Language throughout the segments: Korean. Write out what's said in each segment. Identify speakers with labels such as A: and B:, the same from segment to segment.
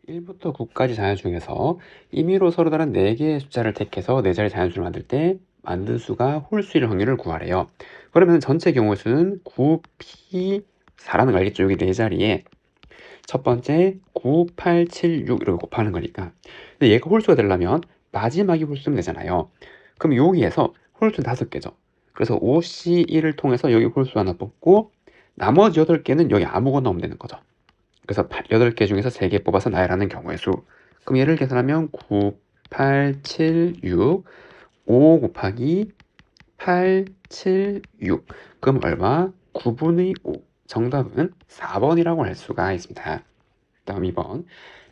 A: 1부터 9까지 자연수 중에서 임의로 서로 다른 4개의 숫자를 택해서 4자리 자연수를 만들 때 만든 수가 홀수일 확률을 구하래요. 그러면 전체 경우의 수는 9p4라는 거 알겠죠? 여기 4자리에 첫 번째 9, 8, 7, 6 이렇게 곱하는 거니까. 근데 얘가 홀수가 되려면 마지막이 홀수면 되잖아요. 그럼 여기에서 홀수는 5개죠. 그래서 5C1을 통해서 여기 홀수 하나 뽑고 나머지 8개는 여기 아무거나 없으면 되는 거죠. 그래서 8개 중에서 3개 뽑아서 나열하는 경우의 수. 그럼 얘를 계산하면 9, 8, 7, 6, 5 곱하기 8, 7, 6. 그럼 얼마? 9분의 5. 정답은 4번이라고 할 수가 있습니다. 다음 2번.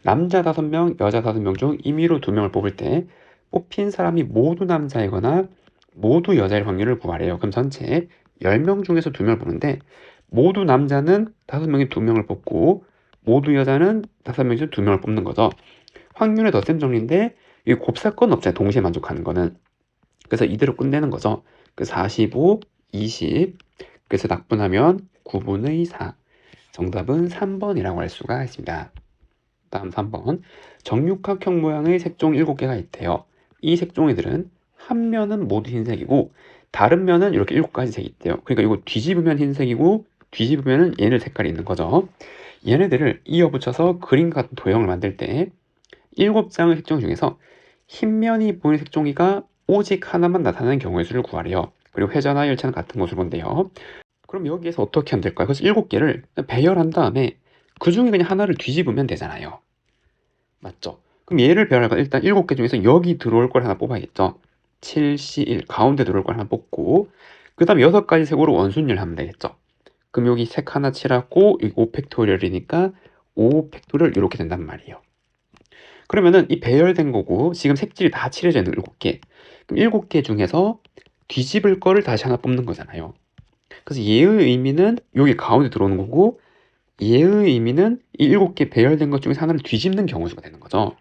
A: 남자 5명, 여자 5명 중 임의로 2명을 뽑을 때 뽑힌 사람이 모두 남자이거나 모두 여자일 확률을 구하래요. 그럼 전체 10명 중에서 2명을 뽑는데 모두 남자는 5명이 2명을 뽑고 모두 여자는 5명 중 2명을 뽑는 거죠. 확률의 덧셈 정리인데 이 곱사건 없잖아요. 동시에 만족하는 거는. 그래서 이대로 끝내는 거죠. 그 45, 20. 그래서 낙분하면 9분의 4. 정답은 3번이라고 할 수가 있습니다. 다음 3번. 정육각형 모양의 색종 7개가 있대요. 이 색종이들은 한 면은 모두 흰색이고 다른 면은 이렇게 7가지 색이 있대요. 그러니까 이거 뒤집으면 흰색이고 뒤집으면 얘네 색깔이 있는 거죠. 얘네들을 이어붙여서 그림과 같은 도형을 만들 때 7장의 색종 중에서 흰 면이 보이는 색종이가 오직 하나만 나타나는 경우의 수를 구하래요. 그리고 회전과 열차는 같은 것을 본대요. 그럼 여기에서 어떻게 하면 될까요? 그래서 7개를 배열한 다음에 그 중에 그냥 하나를 뒤집으면 되잖아요. 맞죠? 그럼 얘를 배열하니까 일단 7개 중에서 여기 들어올 걸 하나 뽑아야겠죠. 7C1 가운데 들어올 걸 하나 뽑고 그 다음에 6가지 색으로 원순위를 하면 되겠죠. 그럼 여기 색 하나 칠하고 여기 5팩토리얼이니까 5팩토리얼 이렇게 된단 말이에요. 그러면은 이 배열된 거고 지금 색질이 다 칠해져 있는 7개. 그럼 7개 중에서 뒤집을 거를 다시 하나 뽑는 거잖아요. 그래서 얘의 의미는 여기 가운데 들어오는 거고 얘의 의미는 이 7개 배열된 것 중에서 하나를 뒤집는 경우수가 되는 거죠.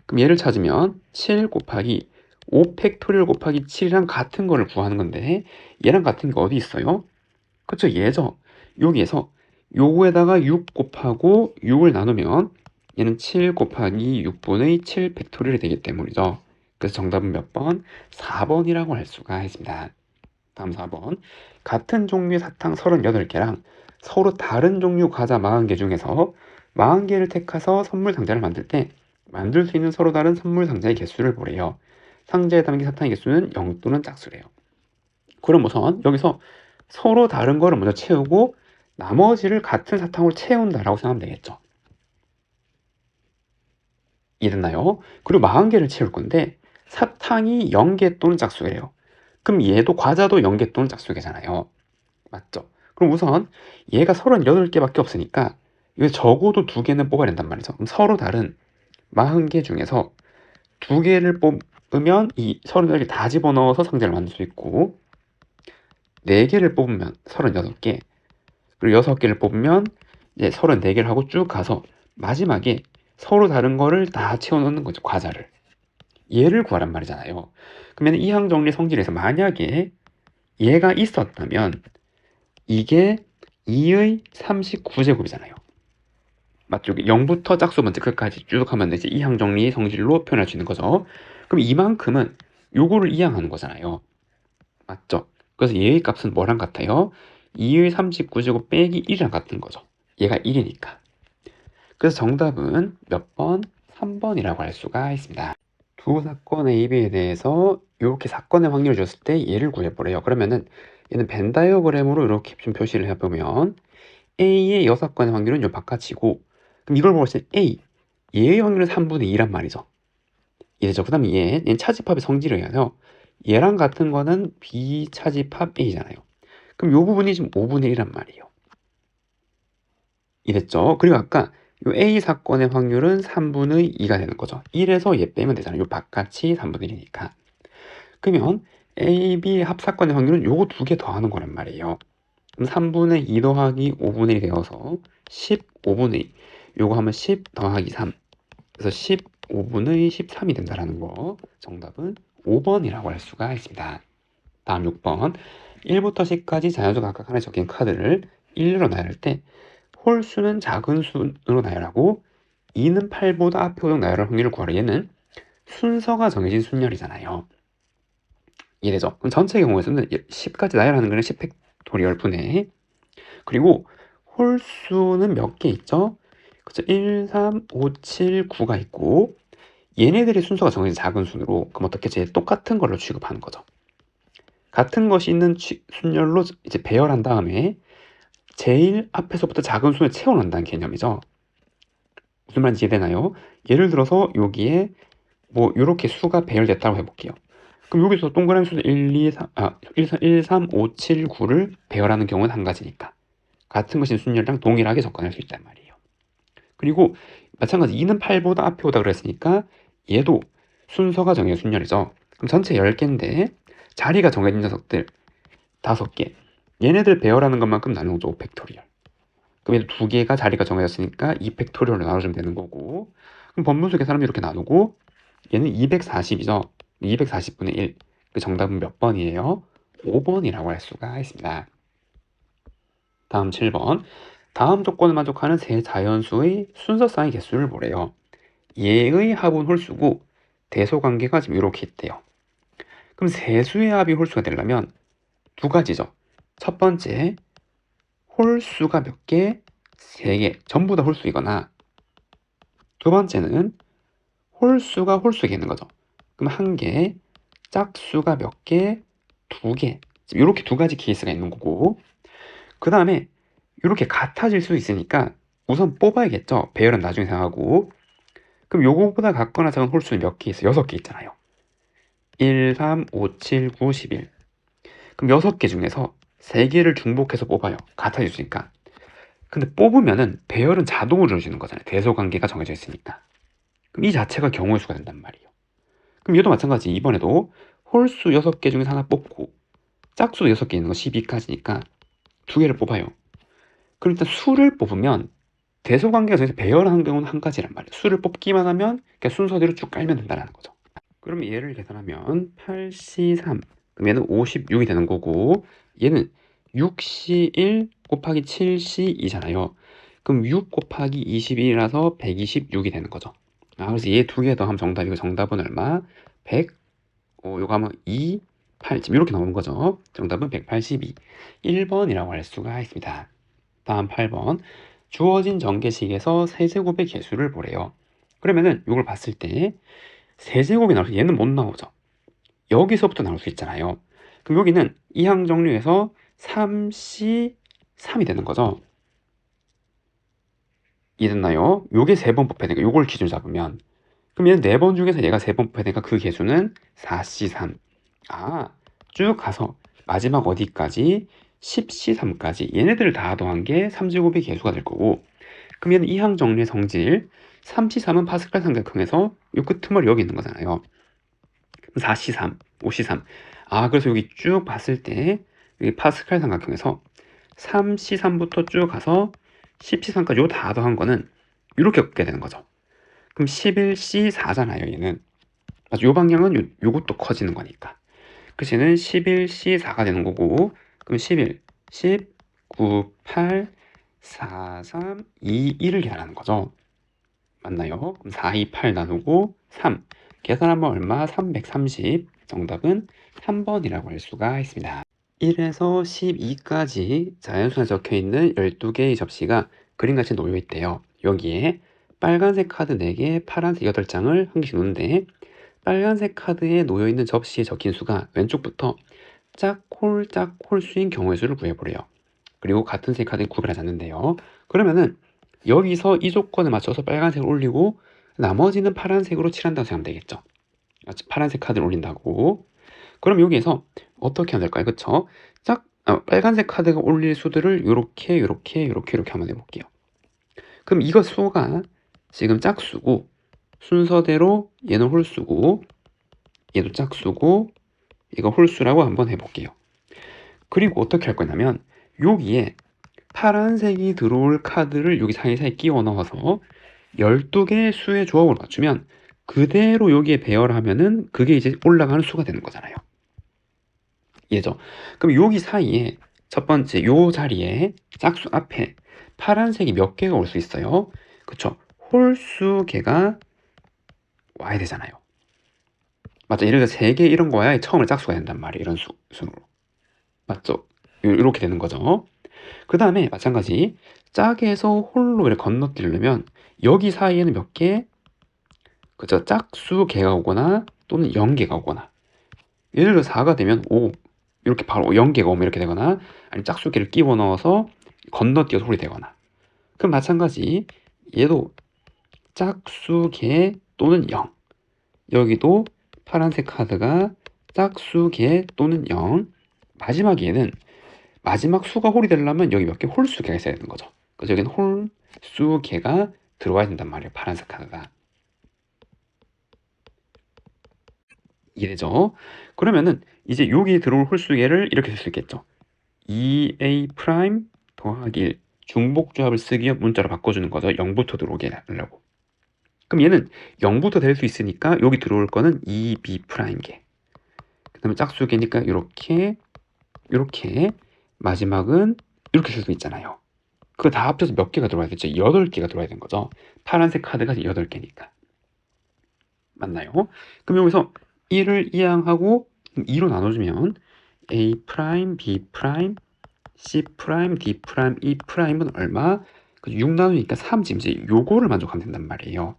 A: 그럼 얘를 찾으면 7 곱하기 5 팩토리얼 곱하기 7이랑 같은 거를 구하는 건데 얘랑 같은 게 어디 있어요? 그쵸, 얘죠. 여기에서 요거에다가 6 곱하고 6을 나누면 얘는 7 곱하기 6분의 7 팩토리얼이 되기 때문이죠. 그래서 정답은 몇 번? 4번이라고 할 수가 있습니다. 다음 4번. 같은 종류의 사탕 38개랑 서로 다른 종류 과자 40개 중에서 40개를 택해서 선물 상자를 만들 때 만들 수 있는 서로 다른 선물 상자의 개수를 보래요. 상자에 담긴 사탕의 개수는 0 또는 짝수래요. 그럼 우선 여기서 서로 다른 거를 먼저 채우고 나머지를 같은 사탕으로 채운다라고 생각하면 되겠죠. 이해됐나요? 그리고 40개를 채울 건데 사탕이 0개 또는 짝수래요. 그럼 얘도 과자도 0개 또는 짝수개잖아요. 맞죠? 그럼 우선 얘가 38개밖에 없으니까 이거 적어도 2개는 뽑아야 된단 말이죠. 그럼 서로 다른 40개 중에서 2개를 뽑으면 이 38개 다 집어넣어서 상자를 만들 수 있고 4개를 뽑으면 36개, 그리고 6개를 뽑으면 이제 34개를 하고 쭉 가서 마지막에 서로 다른 거를 다 채워넣는 거죠. 과자를. 얘를 구하란 말이잖아요. 그러면 이항 정리 성질에서 만약에 얘가 있었다면 이게 2의 39제곱이잖아요. 맞죠? 0부터 짝수 번째 끝까지 쭉 하면 이제 이항 정리 성질로 표현할 수 있는 거죠. 그럼 이만큼은 요거를 이항하는 거잖아요. 맞죠? 그래서 얘의 값은 뭐랑 같아요? 2의 39제곱 빼기 1이랑 같은 거죠. 얘가 1이니까. 그래서 정답은 몇 번? 3번이라고 할 수가 있습니다. 두 사건 A, B에 대해서 이렇게 사건의 확률을 줬을 때 얘를 구해보래요. 그러면은 얘는 벤 다이어그램으로 이렇게 좀 표시를 해보면 A의 6건의 확률은 요 바깥이고 그럼 이걸 보고 있을 때 A, 얘의 확률은 3분의 2란 말이죠. 이래죠. 그 다음에 얘는 차집합의 성질이어서 얘랑 같은 거는 비차집합 A잖아요. 그럼 요 부분이 지금 5분의 1란 말이에요. 이랬죠. 그리고 아까 요 A 사건의 확률은 3분의 2가 되는 거죠. 1에서 얘 빼면 되잖아요. 요 바깥이 3분의 1이니까. 그러면 A, B 합사건의 확률은 요거 2개 더하는 거란 말이에요. 그럼 3분의 2 더하기 5분의 1이 되어서 15분의 2. 요거 하면 10 더하기 3. 그래서 15분의 13이 된다라는 거. 정답은 5번이라고 할 수가 있습니다. 다음 6번. 1부터 10까지 자연수 각각 하나에 적힌 카드를 1로 나열할 때 홀수는 작은 수로 나열하고 2는 8보다 앞에 오도록 나열할 확률을 구하라. 얘는 순서가 정해진 순열이잖아요. 이해되죠? 그럼 전체 경우에서는 10까지 나열하는 거는 10팩토리얼 분의, 그리고 홀수는 몇 개 있죠? 그쵸? 1, 3, 5, 7, 9가 있고, 얘네들의 순서가 정해진 작은 순으로, 그럼 어떻게 제 똑같은 걸로 취급하는 거죠. 같은 것이 있는 순열로 이제 배열한 다음에 제일 앞에서부터 작은 순을 채워넣는다는 개념이죠. 무슨 말인지 이해되나요? 예를 들어서 여기에 뭐 이렇게 수가 배열됐다고 해볼게요. 그럼 여기서 동그라미 수는 1, 3, 5, 7, 9를 배열하는 경우는 한 가지니까 같은 것인 순열이랑 동일하게 접근할 수 있단 말이에요. 그리고 마찬가지 2는 8보다 앞에 오다 그랬으니까 얘도 순서가 정해진 순열이죠. 그럼 전체 10개인데 자리가 정해진 녀석들 5개, 얘네들 배열하는 것만큼 나누는 거죠. 5팩토리얼. 그럼 얘도 2개가 자리가 정해졌으니까 2팩토리얼로 나눠주면 되는 거고, 그럼 번분수 계산하면 이렇게 나누고, 얘는 240이죠. 240분의 1. 그 정답은 몇 번이에요? 5번이라고 할 수가 있습니다. 다음 7번. 다음 조건을 만족하는 세 자연수의 순서쌍의 개수를 보래요. 얘의 합은 홀수고 대소관계가 지금 이렇게 있대요. 그럼 세 수의 합이 홀수가 되려면 두 가지죠. 첫 번째, 홀수가 몇 개? 3개. 전부 다 홀수이거나, 두 번째는 홀수가 홀수에 있는 거죠. 그럼 한 개, 짝수가 몇 개? 2개. 이렇게 두 가지 케이스가 있는 거고, 그 다음에 이렇게 같아질 수 있으니까 우선 뽑아야겠죠. 배열은 나중에 생각하고. 그럼 요거보다 같거나 작은 홀수는 몇 개 있어요? 6개 있잖아요. 1, 3, 5, 7, 9, 11. 그럼 6개 중에서 3개를 중복해서 뽑아요. 같아질 수 있으니까. 근데 뽑으면은 배열은 자동으로 이루어지는 거잖아요. 대소관계가 정해져 있으니까. 그럼 이 자체가 경우의 수가 된단 말이에요. 그럼 얘도 마찬가지. 이번에도 홀수 6개 중에서 하나 뽑고 짝수도 6개 있는 거 12까지니까 2개를 뽑아요. 그럼 일단 수를 뽑으면 대소관계가 정해서 배열하는 경우는 한 가지란 말이에요. 수를 뽑기만 하면 그냥 순서대로 쭉 깔면 된다는 거죠. 그럼 얘를 계산하면 8C3, 그럼 얘는 56이 되는 거고, 얘는 6C1 곱하기 7C2잖아요. 그럼 6 곱하기 21이라서 126이 되는 거죠. 그래서 얘 두 개 더하면 정답이고, 정답은 얼마? 100, 요거 하면 2, 8, 지금 이렇게 나오는 거죠. 정답은 182. 1번이라고 할 수가 있습니다. 다음 8번. 주어진 전개식에서 세제곱의 개수를 보래요. 그러면은 이걸 봤을 때 세제곱이 나와서 얘는 못 나오죠. 여기서부터 나올 수 있잖아요. 그럼 여기는 이항 정리해서 3C3이 되는 거죠. 이해됐나요? 요게 3번 뽑혀야 되니까 요걸 기준 잡으면, 그럼 얘는 4번 중에서 얘가 3번 뽑혀야 되니까 그 개수는 4C3. 쭉 가서 마지막 어디까지? 10C3까지 얘네들을 다 더한 게 3제곱의 개수가 될 거고, 그럼 얘는 이항 정리의 성질 3C3은 파스칼 삼각형에서 요 끄트머리 여기 있는 거잖아요. 4C3, 5C3. 그래서 여기 쭉 봤을 때 여기 파스칼 삼각형에서 3C3부터 쭉 가서 10C3까지 요 다 더한 거는 이렇게 얻게 되는 거죠. 그럼 11C4잖아요, 얘는. 맞아, 요 방향은 요것도 커지는 거니까. 그래서 얘는 11C4가 되는 거고, 그럼 11, 10, 9, 8, 4, 3, 2, 1을 계산하는 거죠. 맞나요? 그럼 4, 2, 8 나누고 3. 계산하면 얼마? 330. 정답은 3번이라고 할 수가 있습니다. 1에서 12까지 자연수에 적혀있는 12개의 접시가 그림같이 놓여 있대요. 여기에 빨간색 카드 4개, 파란색 8장을 한 개씩 놓는데, 빨간색 카드에 놓여있는 접시에 적힌 수가 왼쪽부터 짝홀 수인 경우의 수를 구해보래요. 그리고 같은 색 카드는 구별하지 않는데요. 그러면은 여기서 이 조건에 맞춰서 빨간색을 올리고 나머지는 파란색으로 칠한다고 생각하면 되겠죠. 파란색 카드를 올린다고. 그럼 여기에서 어떻게 하면 될까요? 그쵸? 빨간색 카드가 올릴 수들을 이렇게 한번 해볼게요. 그럼 이거 수가 지금 짝수고, 순서대로 얘는 홀수고 얘도 짝수고 이거 홀수라고 한번 해볼게요. 그리고 어떻게 할 거냐면 여기에 파란색이 들어올 카드를 여기 사이사이에 끼워 넣어서 12개의 수의 조합을 맞추면 그대로 여기에 배열하면은 그게 이제 올라가는 수가 되는 거잖아요. 이해죠? 그럼 여기 사이에 첫 번째 요 자리에 짝수 앞에 파란색이 몇 개가 올 수 있어요? 그쵸? 홀수 개가 와야 되잖아요. 맞죠? 예를 들어 3개 이런 거야 처음에 짝수가 된단 말이에요. 이런 순으로. 맞죠? 이렇게 되는 거죠. 그 다음에 마찬가지 짝에서 홀로 이렇게 건너뛰려면 여기 사이에는 몇 개? 그죠? 짝수 개가 오거나 또는 0개가 오거나, 예를 들어 4가 되면 5 이렇게 바로 0개가 오면 이렇게 되거나, 아니면 짝수 개를 끼워 넣어서 건너뛰어서 홀이 되거나. 그럼 마찬가지 얘도 짝수 개 또는 0, 여기도 파란색 카드가 짝수 개 또는 0, 마지막에는 마지막 수가 홀이 되려면 여기 몇 개 홀수 개가 있어야 되는 거죠. 그래서 여기는 홀수 개가 들어와야 된단 말이에요. 파란색 카드가. 이래죠. 그러면은 이제 여기 들어올 홀수 개를 이렇게 쓸 수 있겠죠. 2a 프라임 더하기 1 중복조합을 쓰기 위한 문자로 바꿔주는 거죠. 0부터 들어오게 하려고. 그럼 얘는 0부터 될 수 있으니까 여기 들어올 거는 2b 프라임 개. 그 다음에 짝수 개니까 이렇게 마지막은 이렇게 쓸 수 있잖아요. 그거 다 합쳐서 몇 개가 들어와야 되죠? 8개가 들어와야 되는 거죠. 파란색 카드가 8개니까. 맞나요? 그럼 여기서 1을 이항하고 2로 나눠주면 a 프라임, b 프라임, c 프라임, d 프라임, e 프라임은 얼마? 6 나누니까 3, 지금 이제 요거를 만족하면 된단 말이에요.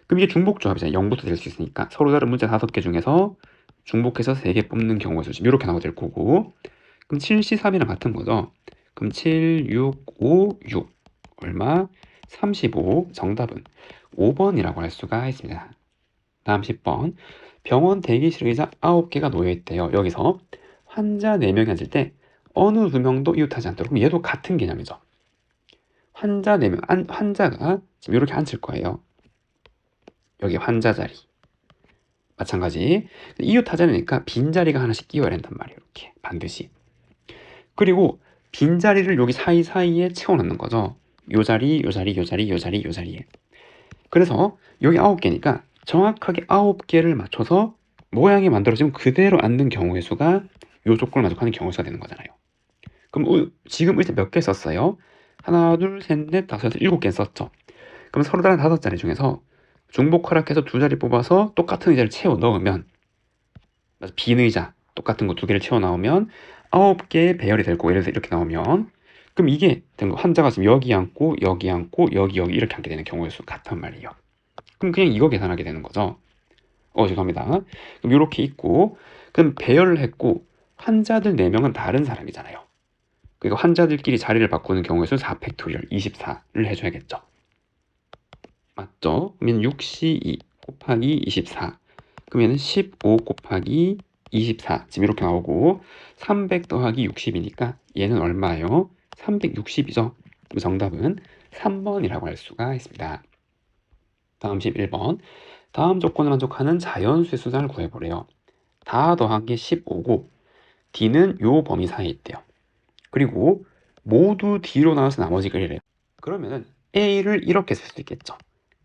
A: 그럼 이게 중복조합이잖아요. 0부터 될 수 있으니까 서로 다른 문자 5개 중에서 중복해서 3개 뽑는 경우가 있어요. 이렇게 나오게 될 거고, 그럼 7C3이랑 같은 거죠. 그럼 7, 6, 5, 6 얼마? 35. 정답은 5번이라고 할 수가 있습니다. 다음 10번. 병원 대기실 의자 9개가 놓여있대요. 여기서 환자 4명이 앉을 때 어느 2명도 이웃하지 않도록. 그럼 얘도 같은 개념이죠. 환자 4명, 환자가 지금 이렇게 앉을 거예요. 여기 환자 자리. 마찬가지 이웃하자니까 빈자리가 하나씩 끼워야 된단 말이에요. 이렇게 반드시. 그리고 빈자리를 여기 사이사이에 채워넣는 거죠. 요 자리, 요 자리, 요 자리, 요 자리, 요 자리에. 그래서 여기 9개니까 정확하게 9개를 맞춰서 모양이 만들어지면 그대로 앉는 경우의 수가 요 조건을 만족하는 경우의 수가 되는 거잖아요. 그럼 지금 의자 몇 개 썼어요? 하나, 둘, 셋, 넷, 다섯, 여섯, 7개 썼죠. 그럼 서로 다른 5자리 중에서 중복 허락해서 2자리 뽑아서 똑같은 의자를 채워 넣으면, 빈 의자 똑같은 거 2개를 채워 나오면 9개의 배열이 될 거고, 예를 들어서 이렇게 나오면, 그럼 이게 된 거, 환자가 지금 여기 앉고 여기 앉고 여기 이렇게 앉게 되는 경우의 수 같단 말이에요. 그럼 그냥 이거 계산하게 되는 거죠. 죄송합니다. 그럼 이렇게 있고, 그럼 배열을 했고 환자들 4명은 다른 사람이잖아요. 그러니까 환자들끼리 자리를 바꾸는 경우의 수 4팩토리얼 24를 해줘야겠죠. 맞죠? 그러면 6C2 곱하기 24, 그러면 15 곱하기 24 지금 이렇게 나오고, 300 더하기 60이니까 얘는 얼마예요? 360이죠. 정답은 3번이라고 할 수가 있습니다. 다음 11번. 다음 조건을 만족하는 자연수의 수단을 구해보래요. 다 더한 게 15고 D는 요 범위 사이에 있대요. 그리고 모두 D로 나눠서 나머지가 1이래요. 그러면은 A를 이렇게 쓸 수 있겠죠.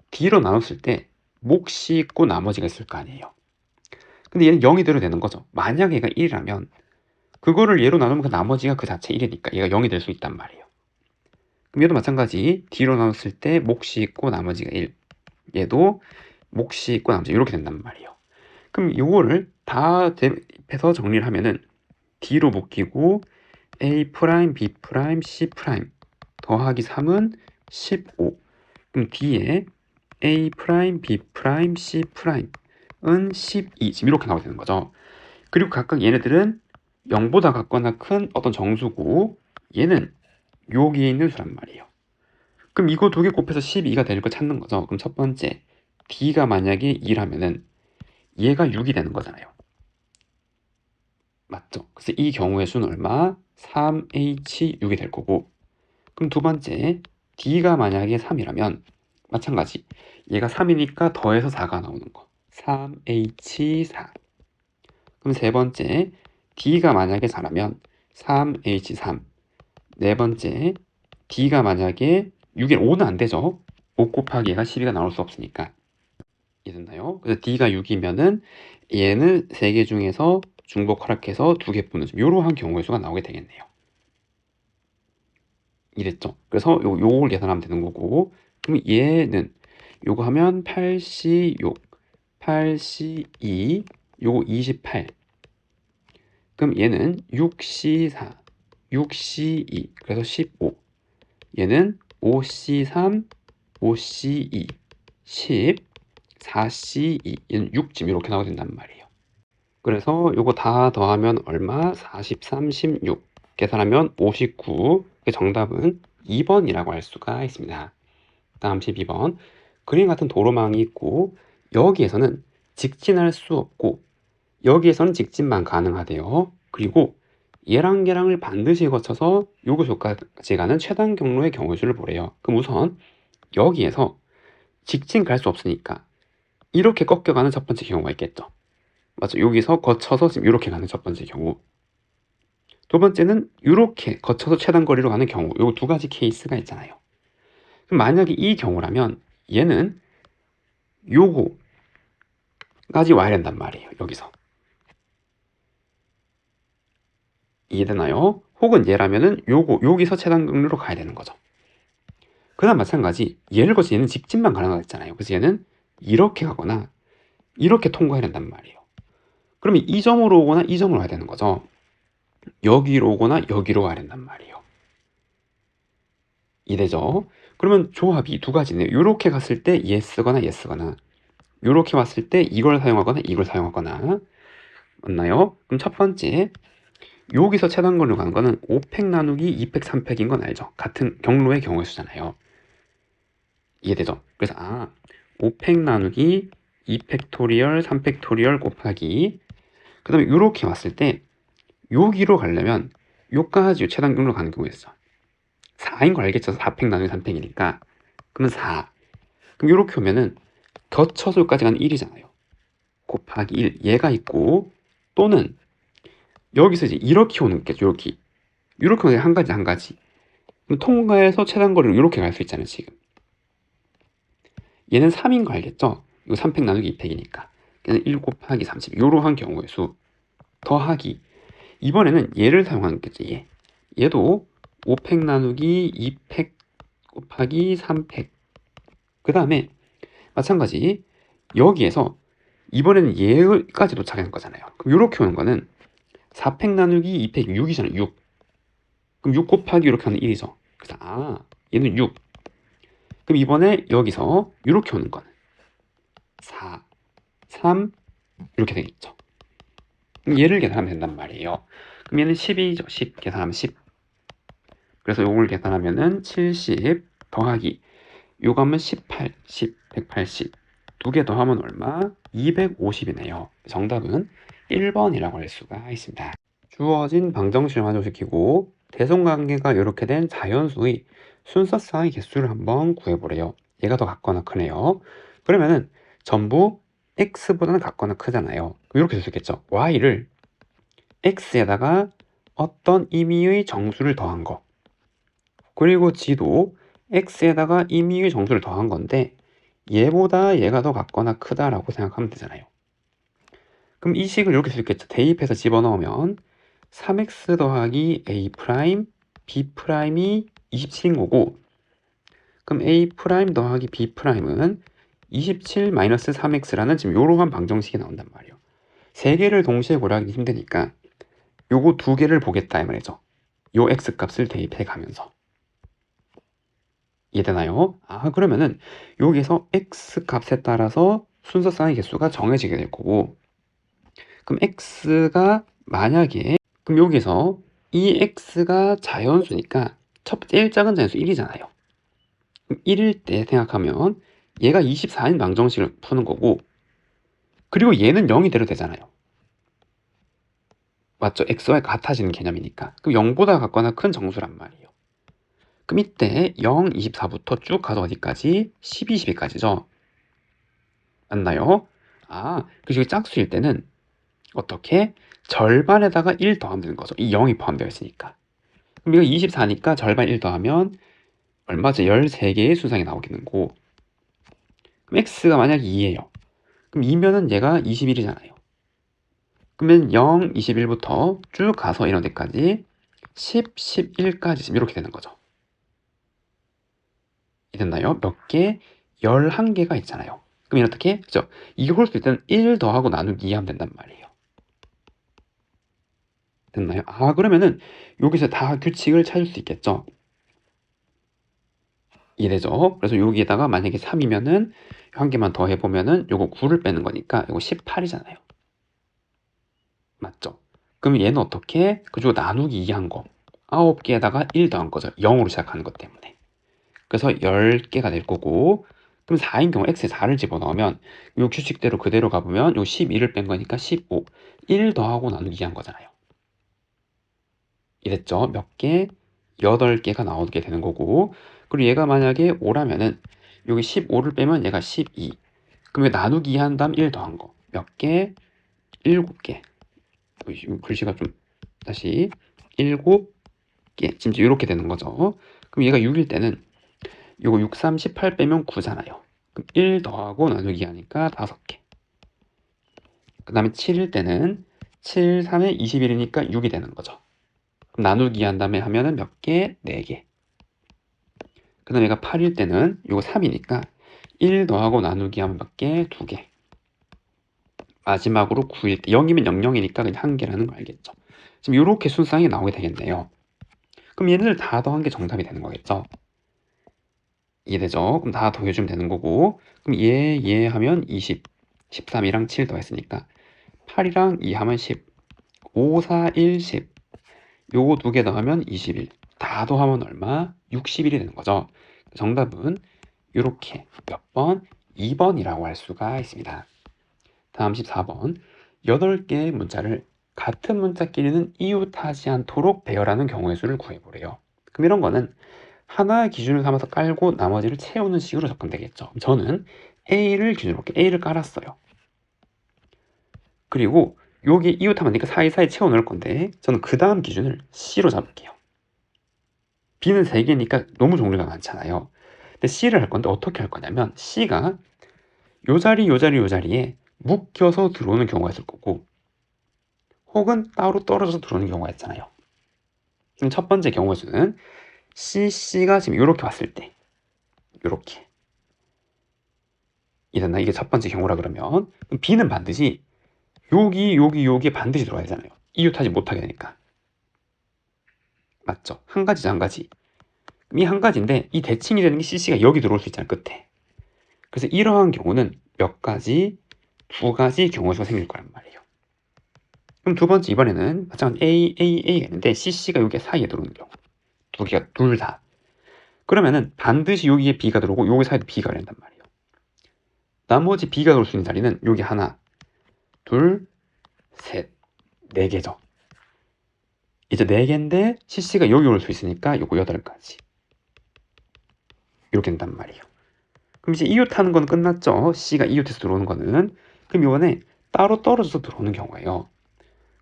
A: D로 나눴을 때 몫이 있고 나머지가 있을 거 아니에요. 근데 얘는 0이 대로 되는 거죠. 만약 얘가 1이라면 그거를 얘로 나누면 그 나머지가 그 자체 1이니까 얘가 0이 될 수 있단 말이에요. 그럼 얘도 마찬가지 D로 나눴을 때 몫이 있고 나머지가 1, 얘도 몫이 있고 나머지 이렇게 된단 말이에요. 그럼 이거를 다 대입해서 정리를 하면은 D로 묶이고 A 프라임, B 프라임, C 프라임 더하기 3은 15. 그럼 뒤에 A 프라임, B 프라임, C 프라임은 12. 지금 이렇게 나오게 되는 거죠. 그리고 각각 얘네들은 0보다 같거나 큰 어떤 정수고, 얘는 여기에 있는 수란 말이에요. 그럼 이거 2개 곱해서 12가 될 거 찾는 거죠. 그럼 첫 번째 D가 만약에 2라면은 얘가 6이 되는 거잖아요. 맞죠? 그래서 이 경우의 수는 얼마? 3H6이 될 거고, 그럼 두 번째 D가 만약에 3이라면 마찬가지 얘가 3이니까 더해서 4가 나오는 거, 3H4. 그럼 세 번째 D가 만약에 4라면 3H3. 네 번째 D가 만약에 6이 5는 안 되죠. 5 곱하기 얘가 12가 나올 수 없으니까. 이해됐나요? 그래서 D가 6이면은 얘는 3개 중에서 중복 허락해서 2개 뽑는 이러한 경우의 수가 나오게 되겠네요. 이랬죠. 그래서 요걸 계산하면 되는 거고, 그럼 얘는 요거 하면 8C6, 8C2, 요거 28. 그럼 얘는 6C4, 6C2, 그래서 15. 얘는 5C3, 5C2, 10, 4C2, 얘는 6쯤 이렇게 나오게 된단 말이에요. 그래서 요거 다 더하면 얼마? 43, 16. 계산하면 59. 정답은 2번이라고 할 수가 있습니다. 다음 12번. 그림 같은 도로망이 있고 여기에서는 직진할 수 없고 여기에서는 직진만 가능하대요. 그리고 얘랑 얘랑을 반드시 거쳐서 요구소까지 가는 최단 경로의 경우수를 보래요. 그럼 우선 여기에서 직진 갈 수 없으니까 이렇게 꺾여가는 첫 번째 경우가 있겠죠. 맞죠? 여기서 거쳐서 지금 이렇게 가는 첫 번째 경우. 두 번째는 이렇게 거쳐서 최단 거리로 가는 경우. 요 두 가지 케이스가 있잖아요. 그럼 만약에 이 경우라면 얘는 요거까지 와야 된단 말이에요. 여기서. 이해되나요? 혹은 얘라면은 여기서 최단 경로로 가야 되는 거죠. 그다음 마찬가지 얘를 거쳐 얘는 직진만 가능하다 했잖아요. 그래서 얘는 이렇게 가거나 이렇게 통과해야 된단 말이에요. 그러면 이 점으로 오거나 이 점으로 와야 되는 거죠. 여기로 오거나 여기로 와야 된단 말이에요. 이해되죠? 그러면 조합이 두 가지네요. 이렇게 갔을 때 예스거나 예스거나 이렇게 왔을 때 이걸 사용하거나 이걸 사용하거나. 맞나요? 그럼 첫 번째 여기서 최단거리로 가는 거는 5팩 나누기 2팩 3팩인 건 알죠? 같은 경로의 경우의 수잖아요. 이해되죠? 그래서 5팩 나누기 2팩토리얼 3팩토리얼 곱하기 그 다음에 이렇게 왔을 때 여기로 가려면 요까지 최단 경로로 가는 경우가 있어. 4인 거 알겠죠? 4팩 나누기 3팩이니까 그러면 4. 그럼 이렇게 오면은 겹쳐서 여기까지 가는 1이잖아요. 곱하기 1 얘가 있고 또는 여기서 이제 이렇게 오는 게 이렇게 오는 게 한 가지 한 가지. 그럼 통과해서 최단 거리로 이렇게 갈 수 있잖아요. 지금 얘는 3인 거 알겠죠? 이거 3팩 나누기 2팩이니까 얘는 1 곱하기 30 이러한 경우의 수 더하기 이번에는 얘를 사용하는 거지. 얘도 5팩 나누기 2팩 곱하기 3팩 그 다음에 마찬가지 여기에서 이번에는 얘까지 도착하는 거잖아요. 그럼 이렇게 오는 거는 4팩 나누기 2팩 6이잖아요. 6. 그럼 6 곱하기 이렇게 하면 1이죠. 그래서 얘는 6. 그럼 이번에 여기서 이렇게 오는 거는 4, 3 이렇게 되겠죠. 그럼 얘를 계산하면 된단 말이에요. 그럼 얘는 10이죠. 10 계산하면 10. 그래서 요걸 계산하면은 70 더하기 요거 하면 18, 10, 180 두 개 더하면 얼마? 250이네요. 정답은 1번이라고 할 수가 있습니다. 주어진 방정식을 만족시키고 대성관계가 이렇게 된 자연수의 순서쌍의 개수를 한번 구해보래요. 얘가 더 같거나 크네요. 그러면은 전부 x보다는 같거나 크잖아요. 이렇게 될 수 있겠죠. y를 x에다가 어떤 임의의 정수를 더한 거 그리고 g도 x에다가 임의의 정수를 더한 건데 얘보다 얘가 더 같거나 크다라고 생각하면 되잖아요. 그럼 이 식을 이렇게 쓸 수 있겠죠. 대입해서 집어넣으면 3x 더하기 a 프라임 b 프라임이 27인 거고 그럼 a 프라임 더하기 b 프라임은 27 마이너스 3x라는 지금 이러한 방정식이 나온단 말이에요. 세 개를 동시에 고려하기 힘드니까 요거 두 개를 보겠다 이 말이죠. 요 x 값을 대입해 가면서 이해되나요? 그러면은 여기서 x 값에 따라서 순서쌍의 개수가 정해지게 될 거고 그럼 x가 만약에 그럼 여기서 이 x가 자연수니까 제일 작은 자연수 1이잖아요. 그럼 1일 때 생각하면 얘가 24인 방정식을 푸는 거고 그리고 얘는 0이 돼도 되잖아요. 맞죠? x와 같아지는 개념이니까. 그럼 0보다 같거나 큰 정수란 말이에요. 그럼 이때 0, 24부터 쭉 가서 어디까지? 10, 22까지죠. 맞나요? 그래서 짝수일 때는 어떻게? 절반에다가 1 더하면 되는 거죠. 이 0이 포함되어 있으니까. 그럼 이거 24니까 절반 1 더하면 얼마죠? 13개의 수상이 나오겠는 거고 그럼 x가 만약 2예요. 그럼 2면은 얘가 21이잖아요. 그러면 0, 21부터 쭉 가서 이런 데까지 10, 11까지 지금 이렇게 되는 거죠. 됐나요? 몇 개? 11개가 있잖아요. 그럼 얘는 어떻게? 그죠? 이게 홀수 있을 때는 1 더하고 나누기 2 하면 된단 말이에요. 됐나요? 그러면은 여기서 다 규칙을 찾을 수 있겠죠? 이해되죠? 그래서 여기에다가 만약에 3이면은 한 개만 더 해보면은 요거 9를 빼는 거니까 요거 18이잖아요. 맞죠? 그럼 얘는 어떻게? 그리고 나누기 2 한 거. 9개에다가 1 더한 거죠. 0으로 시작하는 것 때문에. 그래서 10개가 될 거고, 그럼 4인 경우 x에 4를 집어넣으면 요 규칙대로 그대로 가보면 요 12를 뺀 거니까 15. 1 더하고 나누기 한 거잖아요. 이랬죠? 몇 개? 8개가 나오게 되는 거고, 그리고 얘가 만약에 5라면은 여기 15를 빼면 얘가 12. 그럼 이거 나누기 한 다음 1 더한 거. 몇 개? 7개. 글씨가 좀 다시 7개. 지금 이렇게 되는 거죠. 그럼 얘가 6일 때는 요거 6, 3, 18 빼면 9잖아요. 그럼 1 더하고 나누기 하니까 5개. 그 다음에 7일 때는 7, 3에 21이니까 6이 되는 거죠. 그럼 나누기 한 다음에 하면은 몇 개? 4개. 그 다음에 얘가 8일 때는 요거 3이니까 1 더하고 나누기 하면 몇 개? 2개. 마지막으로 9일 때 0이면 00이니까 그냥 1개라는 거 알겠죠? 지금 이렇게 순상이 나오게 되겠네요. 그럼 얘네들 다 더한 게 정답이 되는 거겠죠? 이해되죠? 그럼 다 더해주면 되는 거고, 그럼 얘 하면 20, 13이랑 7 더했으니까 8이랑 2 하면 10, 5, 4, 1, 10. 요거 2개 더하면 21. 다 더하면 얼마? 60일이 되는 거죠. 정답은 이렇게 몇 번? 2번이라고 할 수가 있습니다. 다음 14번. 8개의 문자를 같은 문자끼리는 이웃하지 않도록 배열하는 경우의 수를 구해보래요. 그럼 이런 거는 하나의 기준을 삼아서 깔고 나머지를 채우는 식으로 접근되겠죠. 저는 A를 기준으로 볼게요. A를 깔았어요. 그리고 여기 이웃하면 되니까 사이사이 채워 넣을 건데 저는 그 다음 기준을 C로 잡을게요. B는 3개니까 너무 종류가 많잖아요. 근데 C를 할 건데 어떻게 할 거냐면 C가 요 자리 요 자리 요 자리에 묶여서 들어오는 경우가 있을 거고 혹은 따로 떨어져서 들어오는 경우가 있잖아요. 그럼 첫 번째 경우의 수는 CC가 지금 이렇게 왔을 때 이렇게 이랬나? 이게 첫 번째 경우라 그러면 B는 반드시 여기에 반드시 들어가야 되잖아요. 이웃하지 못하게 되니까. 맞죠? 한 가지죠, 한 가지. 이 한 가지인데 이 대칭이 되는 게 CC가 여기 들어올 수 있잖아요, 끝에. 그래서 이러한 경우는 몇 가지, 2가지 경우의 수가 생길 거란 말이에요. 그럼 두 번째 이번에는 마찬가지로 A가 있는데 CC가 여기 사이에 들어오는 경우. 2개가 둘 다. 그러면은 반드시 여기에 B가 들어오고 여기 사이에 B가 된단 말이에요. 나머지 B가 들어올 수 있는 자리는 여기 하나, 둘, 셋, 4개죠. 이제 4개인데 CC가 여기 올 수 있으니까 요거 8가지. 이렇게 된단 말이에요. 그럼 이제 이웃하는 건 끝났죠. C가 이웃에서 들어오는 거는. 그럼 이번에 따로 떨어져서 들어오는 경우예요.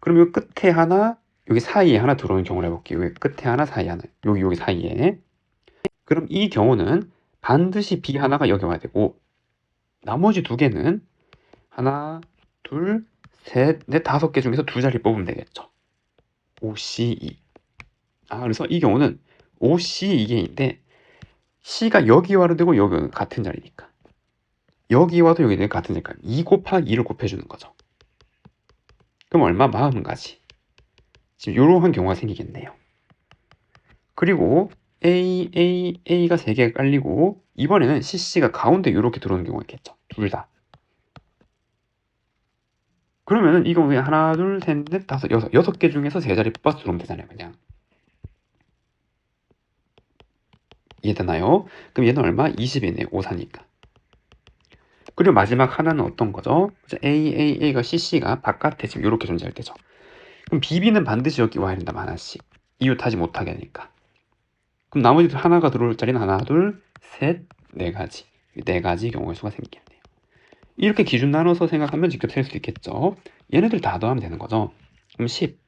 A: 그럼 요 끝에 하나, 여기 사이에 하나 들어오는 경우를 해볼게요. 여기 끝에 하나, 사이에 하나. 여기 사이에. 그럼 이 경우는 반드시 B 하나가 여기 와야 되고 나머지 2개는 하나, 둘, 셋, 넷, 5개 중에서 2자리 뽑으면 되겠죠. OCE. 그래서 이 경우는 OC 이게인데 C가 여기 와도 되고 여기 같은 자리니까 여기 와도 여기 같은 자리니까 2 곱하기 2를 곱해주는 거죠. 그럼 얼마? 40가지. 지금 이러한 경우가 생기겠네요. 그리고 A가 3개가 깔리고 이번에는 CC가 가운데 이렇게 들어오는 경우가 있겠죠. 둘 다. 그러면은 이 경우에 하나, 둘, 셋, 넷, 다섯, 6개 중에서 3자리 뽑아서 들어오면 되잖아요. 그냥. 이해되나요? 그럼 얘는 얼마? 20이네. 5사니까. 그리고 마지막 하나는 어떤 거죠? A가 CC가 바깥에 지금 이렇게 존재할 때죠. 그럼 BB는 반드시 여기 와야 된다. 하나씩. 이웃하지 못하게 하니까. 그럼 나머지 하나가 들어올 자리는 하나, 둘, 셋, 4가지. 4가지 경우의 수가 생기겠네요. 이렇게 기준 나눠서 생각하면 직접 셀 수 있겠죠. 얘네들 다 더하면 되는 거죠. 그럼 10.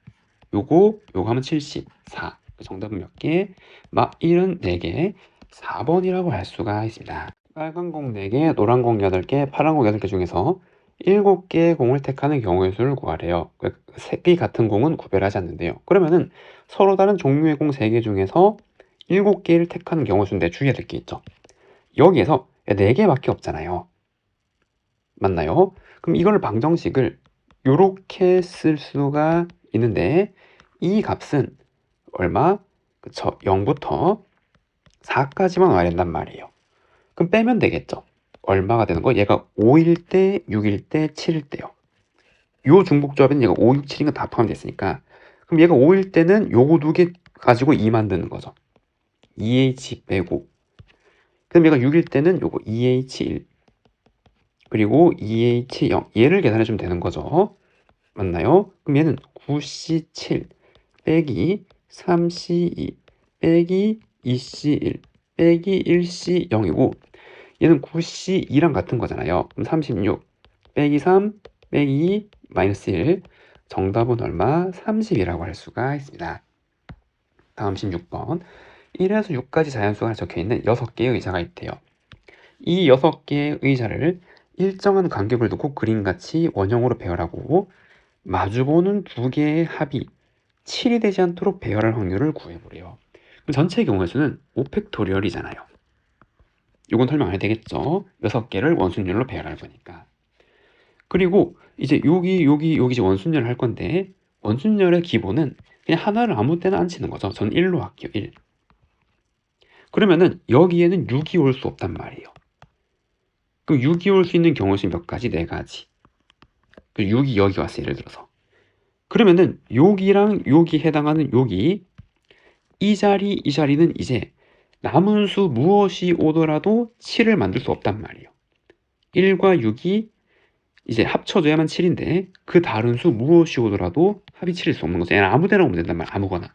A: 요거 하면 74. 정답은 몇 개? 74개. 4번이라고 할 수가 있습니다. 빨간 공 4개, 노란 공 8개, 파란 공 8개 중에서 7개의 공을 택하는 경우의 수를 구하래요. 색이 같은 공은 구별하지 않는데요. 그러면은 서로 다른 종류의 공 3개 중에서 7개를 택하는 경우의 수인데 주의해야 될 게 있죠. 여기에서 4개밖에 없잖아요. 맞나요? 그럼 이걸 방정식을 요렇게 쓸 수가 있는데 이 값은 얼마? 그쵸? 0부터 4까지만 와야 된단 말이에요. 그럼 빼면 되겠죠? 얼마가 되는 거? 얘가 5일 때, 6일 때, 7일 때요. 요 중복조합에는 얘가 5, 6, 7인 거 다 포함됐으니까 그럼 얘가 5일 때는 요거 2개 가지고 2 만드는 거죠. 2H 빼고 그럼 얘가 6일 때는 요거 2H1 그리고 2H0 얘를 계산해 주면 되는 거죠. 맞나요? 그럼 얘는 9C7 빼기 3C2 빼기 2C1 빼기 1C0이고 얘는 9C2랑 같은 거잖아요. 그럼 36 빼기 3 빼기 2 마이너스 1 정답은 얼마? 30이라고 할 수가 있습니다. 다음 16번 1에서 6까지 자연수가 적혀있는 6개의 의자가 있대요. 이 6개의 의자를 일정한 간격을 두고 그림같이 원형으로 배열하고 마주보는 2개의 합이 7이 되지 않도록 배열할 확률을 구해보래요. 그럼 전체 경우의 수는 5팩토리얼이잖아요. 이건 설명 안 해도 되겠죠? 6개를 원순열로 배열할 거니까. 그리고 이제 여기 이제 원순열을 할 건데 원순열의 기본은 그냥 하나를 아무 때나 안 치는 거죠. 전 1로 할게요. 1. 그러면은 여기에는 6이 올 수 없단 말이에요. 그럼 6이 올 수 있는 경우의 수는 몇 가지? 4가지. 그 6이 여기 왔어요. 예를 들어서. 그러면은 여기랑 여기 해당하는 여기 이 자리는 이제 남은 수 무엇이 오더라도 7을 만들 수 없단 말이에요. 1과 6이 이제 합쳐져야만 7인데 그 다른 수 무엇이 오더라도 합이 7일 수 없는 거죠. 얘는 아무 데나 오면 된단 말이에요. 아무거나.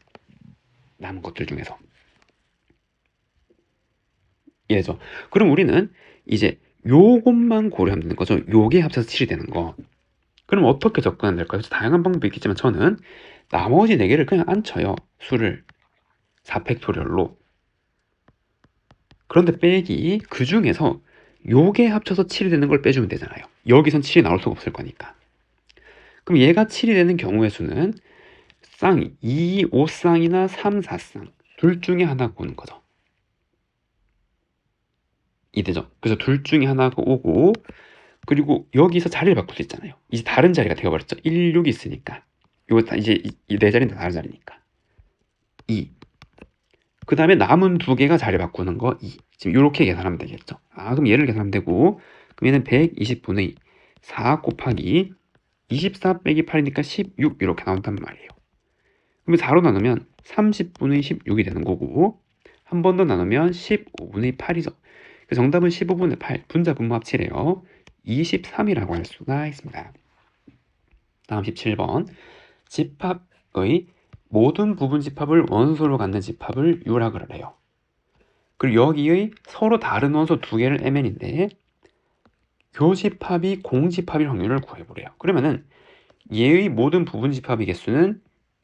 A: 남은 것들 중에서. 이해죠? 그럼 우리는 이제 요것만 고려하면 되는 거죠. 요게 합쳐서 7이 되는 거. 그럼 어떻게 접근하면 될까요? 다양한 방법이 있겠지만 저는 나머지 4개를 그냥 안 쳐요. 수를 4팩토리얼로. 그런데 빼기 그 중에서 요게 합쳐서 7이 되는 걸 빼주면 되잖아요. 여기선 7이 나올 수가 없을 거니까. 그럼 얘가 7이 되는 경우의 수는 쌍 2, 5쌍이나 3, 4쌍 둘 중에 하나가 오는 거죠. 이되죠. 그래서 둘 중에 하나가 오고 그리고 여기서 자리를 바꿀 수 있잖아요. 이제 다른 자리가 되어버렸죠. 1, 6이 있으니까. 이거 다 이제 이 네 자리는 다 다른 자리니까. 2. 그 다음에 남은 2개가 자리 바꾸는 거 2. 지금 이렇게 계산하면 되겠죠. 그럼 얘를 계산하면 되고 그럼 얘는 120분의 4 곱하기 24 빼기 8이니까 16 이렇게 나온단 말이에요. 그러면 4로 나누면 30분의 16이 되는 거고 한 번 더 나누면 15분의 8이죠. 정답은 15분의 8 분자 분모 합치래요. 23이라고 할 수가 있습니다. 다음 17번 집합의 모든 부분 집합을 원소로 갖는 집합을 유라고 해요. 그리고 여기의 서로 다른 원소 2개를 mn인데 교집합이 공집합일 확률을 구해보래요. 그러면은 얘의 모든 부분 집합의 개수는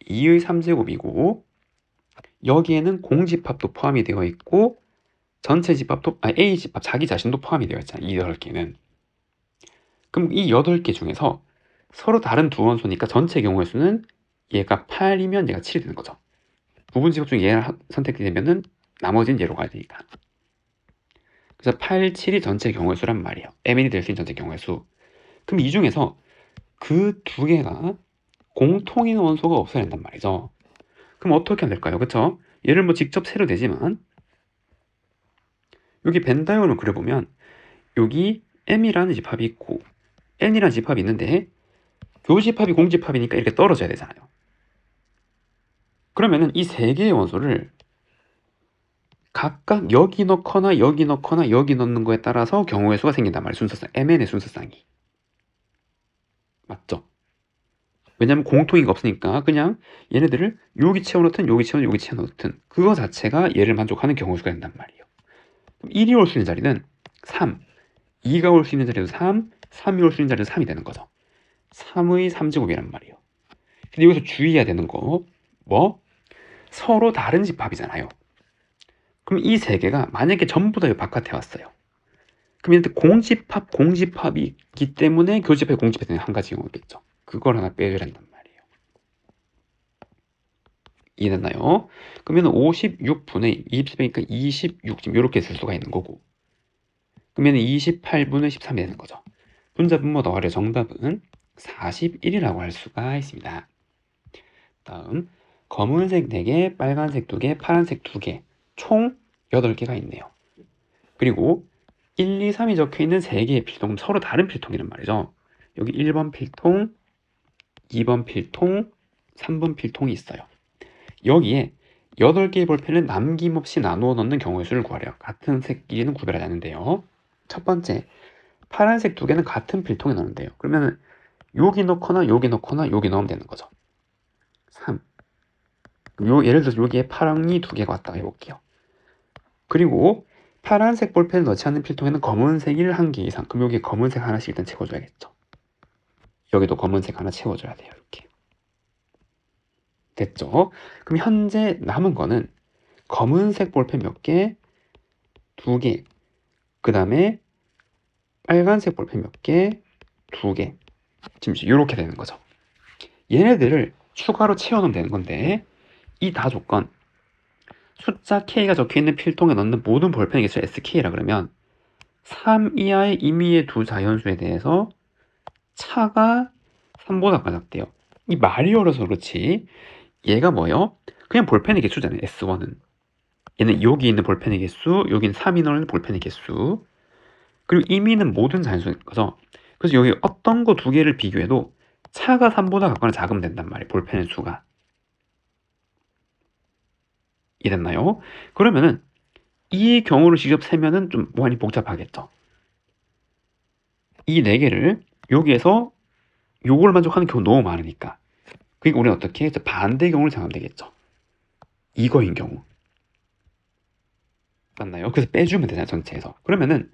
A: 2의 3제곱이고 여기에는 공집합도 포함이 되어 있고 전체 집합도 A 집합 자기 자신도 포함이 되어 있잖아요. 이 8개는. 그럼 이 8개 중에서 서로 다른 두 원소니까 전체 경우의 수는 얘가 8이면 얘가 7이 되는 거죠. 부분 집합 중에 얘를 선택이 되면은 나머지는 얘로 가야 되니까. 그래서 8, 7이 전체 경우의 수란 말이에요. mn이 될 수 있는 전체 경우의 수. 그럼 이 중에서 그 2개가 공통인 원소가 없어야 된단 말이죠. 그럼 어떻게 하면 될까요? 그쵸? 얘를 뭐 직접 세도 되지만 여기 벤 다이어그램을 그려보면 여기 m이라는 집합이 있고 n이라는 집합이 있는데 교집합이 공집합이니까 이렇게 떨어져야 되잖아요. 그러면은 이 3개의 원소를 각각 여기 넣거나 여기 넣거나 여기 넣는 거에 따라서 경우의 수가 생긴단 말이에요. 순서상 mn의 순서상이. 맞죠? 왜냐면 공통이가 없으니까 그냥 얘네들을 여기 채워넣든 여기 채워넣든 그거 자체가 얘를 만족하는 경우의 수가 된단 말이에요. 그럼 1이 올 수 있는 자리는 3, 2가 올 수 있는 자리도 3, 3이 올 수 있는 자리도 3이 되는 거죠. 3의 3제곱이란 말이에요. 근데 여기서 주의해야 되는 거 뭐? 서로 다른 집합이잖아요. 그럼 이 3개가 만약에 전부 다 바깥에 왔어요. 그럼 얘한테 공집합이 있기 때문에 교집합이 공집합이 되는 한 가지 경우겠죠. 그걸 하나 빼줘야 된단 말이에요. 이해됐나요? 그러면 56분의 24니까 26 지금 이렇게 쓸 수가 있는 거고 그러면 28분의 13이 되는 거죠. 분자 분모 더하래 정답은 41이라고 할 수가 있습니다. 다음 검은색 4개, 빨간색 2개, 파란색 2개 총 8개가 있네요. 그리고 1, 2, 3이 적혀있는 3개의 필통, 서로 다른 필통이란 말이죠. 여기 1번 필통, 2번 필통, 3번 필통이 있어요. 여기에 8개의 볼펜을 남김없이 나누어 넣는 경우의 수를 구하래요. 같은 색끼리는 구별하지 않는데요. 첫 번째, 파란색 2개는 같은 필통에 넣는데요. 그러면 여기 넣거나 여기 넣거나 여기 넣으면 되는 거죠. 3. 예를 들어서 여기에 파랑이 2개가 왔다고 해볼게요. 그리고 파란색 볼펜을 넣지 않는 필통에는 검은색이 1개 이상. 그럼 여기에 검은색 하나씩 일단 채워줘야겠죠. 여기도 검은색 하나 채워줘야 돼요. 이렇게. 됐죠? 그럼 현재 남은 거는 검은색 볼펜 몇 개? 2개. 그 다음에 빨간색 볼펜 몇 개? 2개. 지금 이렇게 되는 거죠. 얘네들을 추가로 채워넣으면 되는 건데 이 다 조건 숫자 K가 적혀있는 필통에 넣는 모든 볼펜의 개수 SK라 그러면 3 이하의 임의의 두 자연수에 대해서 차가 3보다 작대요. 이 말이 어려서 그렇지 얘가 뭐예요? 그냥 볼펜의 개수잖아요. S1은 얘는 여기 있는 볼펜의 개수, 여기는 3이 넣는 볼펜의 개수, 그리고 임의는 모든 자연수인 거죠. 그래서 여기 어떤 거 2개를 비교해도 차가 3보다 작거나 작으면 된단 말이에요. 볼펜의 수가. 이해됐나요? 그러면은 이 경우를 직접 세면은 좀 많이 복잡하겠죠. 이 4개를 여기에서 요걸 만족하는 경우 너무 많으니까. 그러니까 우리는 어떻게 해서 반대 경우를 생각하면 되겠죠. 이거인 경우. 맞나요? 그래서 빼주면 되잖아요, 전체에서. 그러면은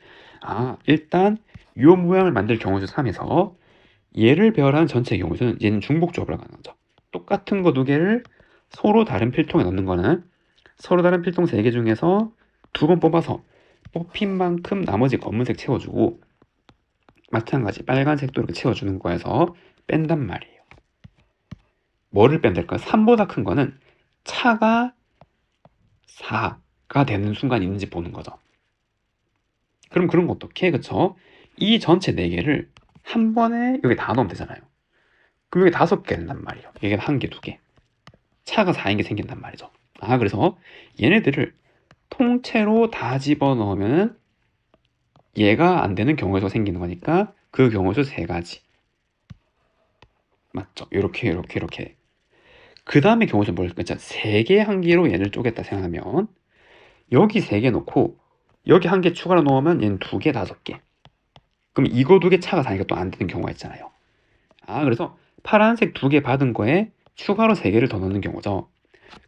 A: 일단 요 모양을 만들 경우수 3에서 얘를 배열하는 전체 경우수는 얘는 중복 조합을 하는 거죠. 똑같은 거 2개를 서로 다른 필통에 넣는 거는 서로 다른 필통 3개 중에서 2번 뽑아서 뽑힌 만큼 나머지 검은색 채워주고 마찬가지 빨간색도 이렇게 채워주는 거에서 뺀단 말이에요. 뭐를 뺀달까요? 3보다 큰 거는 차가 4가 되는 순간이 있는지 보는 거죠. 그럼 그런 거 어떻게? 그쵸? 이 전체 4개를 한 번에 여기 다 넣으면 되잖아요. 그럼 여기 5개 된단 말이에요. 여기 1개, 2개. 차가 4인 게 생긴단 말이죠. 그래서 얘네들을 통째로 다 집어넣으면 얘가 안 되는 경우에서 생기는 거니까 그 경우에서 3가지. 맞죠? 이렇게. 그 다음에 경우에서 뭘까? 3개 한 개로 얘를 쪼갰다 생각하면 여기 3개 놓고 여기 1개 추가로 넣으면 얘는 2개, 5개. 그럼 이거 2개 차가 4니까 또 안 되는 경우가 있잖아요. 그래서 파란색 2개 받은 거에 추가로 3개를 더 넣는 경우죠.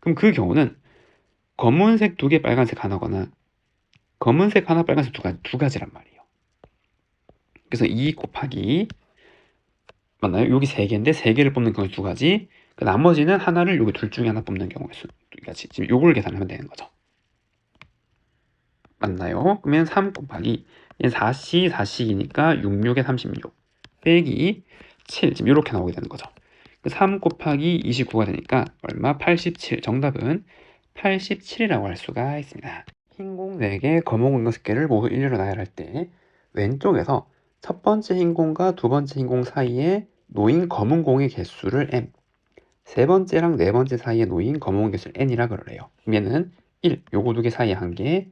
A: 그럼 그 경우는 검은색 2개, 빨간색 하나거나 검은색 하나, 빨간색 두 가지란 말이에요. 그래서 2 곱하기 맞나요? 여기 3개인데 3개를 뽑는 경우 2가지. 그 나머지는 하나를 여기 둘 중에 하나 뽑는 경우의 수. 그러니까 지금 요걸 계산하면 되는 거죠. 맞나요? 그러면 3 곱하기 4씩 4씩이니까 6, 6에 36 빼기 7 지금 이렇게 나오게 되는 거죠. 3 곱하기 29가 되니까 얼마? 87. 정답은 87이라고 할 수가 있습니다. 흰 공 4개, 검은 공 6개를 모두 일렬로 나열할 때 왼쪽에서 첫 번째 흰 공과 두 번째 흰 공 사이에 놓인 검은 공의 개수를 m, 세 번째랑 네 번째 사이에 놓인 검은 공 개수를 n이라 그러래요. 그럼 얘는 1, 요거 2개 사이에 1개,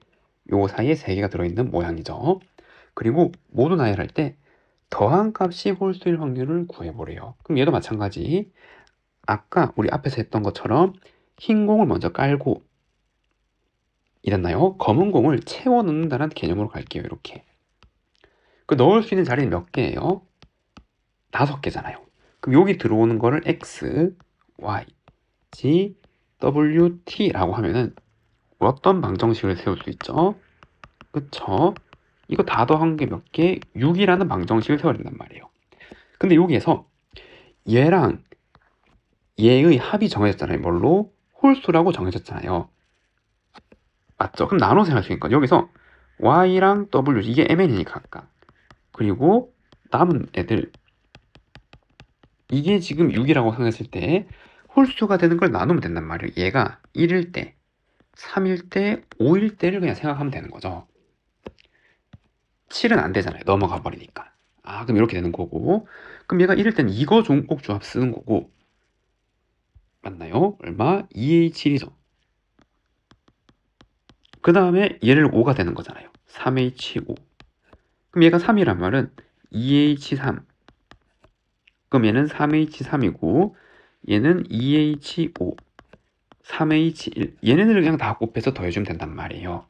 A: 요거 사이에 3개가 들어있는 모양이죠. 그리고 모두 나열할 때 더한 값이 홀수일 확률을 구해보래요. 그럼 얘도 마찬가지. 아까 우리 앞에서 했던 것처럼 흰 공을 먼저 깔고 이랬나요? 검은 공을 채워 넣는다는 개념으로 갈게요. 이렇게. 그 넣을 수 있는 자리는 몇 개예요? 5개잖아요. 그럼 여기 들어오는 거를 x, y, g, w, t라고 하면은 어떤 방정식을 세울 수 있죠? 그쵸? 이거 다 더한 게 몇 개? 6이라는 방정식을 세워야 된단 말이에요. 근데 여기에서 얘랑 얘의 합이 정해졌잖아요. 뭘로? 홀수라고 정해졌잖아요. 맞죠? 그럼 나눠서 할 수 있으니까 여기서 y랑 w 이게 mn이니까 각각. 그리고 남은 애들 이게 지금 6이라고 생각했을 때 홀수가 되는 걸 나누면 된단 말이에요. 얘가 1일 때, 3일 때, 5일 때를 그냥 생각하면 되는 거죠. 7은 안 되잖아요. 넘어가 버리니까. 아, 그럼 이렇게 되는 거고. 그럼 얘가 이럴 땐 이거 종꼭 조합 쓰는 거고. 맞나요? 얼마? 2H1이죠. 그 다음에 얘를 5가 되는 거잖아요. 3H5. 그럼 얘가 3이란 말은 2H3. 그럼 얘는 3H3이고 얘는 2H5, 3H1. 얘네들을 그냥 다 곱해서 더해주면 된단 말이에요.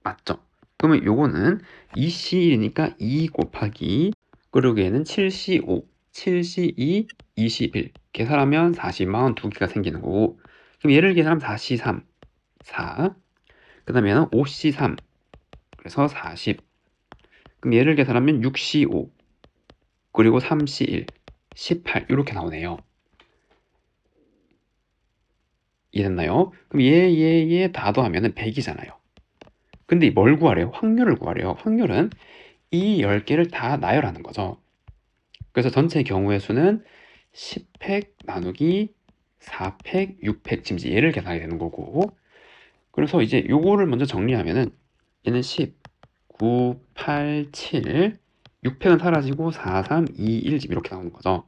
A: 맞죠? 그러면 요거는 2C1이니까 2 곱하기, 그리고 얘는 7C5, 7C2, 21. 계산하면 40만 두 개가 생기는 거고, 그럼 얘를 계산하면 4C3, 4. 그 다음에 얘는 5C3, 그래서 40. 그럼 얘를 계산하면 6C5, 그리고 3C1, 18. 이렇게 나오네요. 이해됐나요? 그럼 얘 다 더하면 100이잖아요. 근데 뭘 구하래요? 확률을 구하래요. 확률은 이 10개를 다 나열하는 거죠. 그래서 전체 경우의 수는 10팩 나누기 4팩, 6팩, 지금 이제 얘를 계산하게 되는 거고, 그래서 이제 요거를 먼저 정리하면은 얘는 10, 9, 8, 7, 6팩은 사라지고 4, 3, 2, 1 지금 이렇게 나오는 거죠.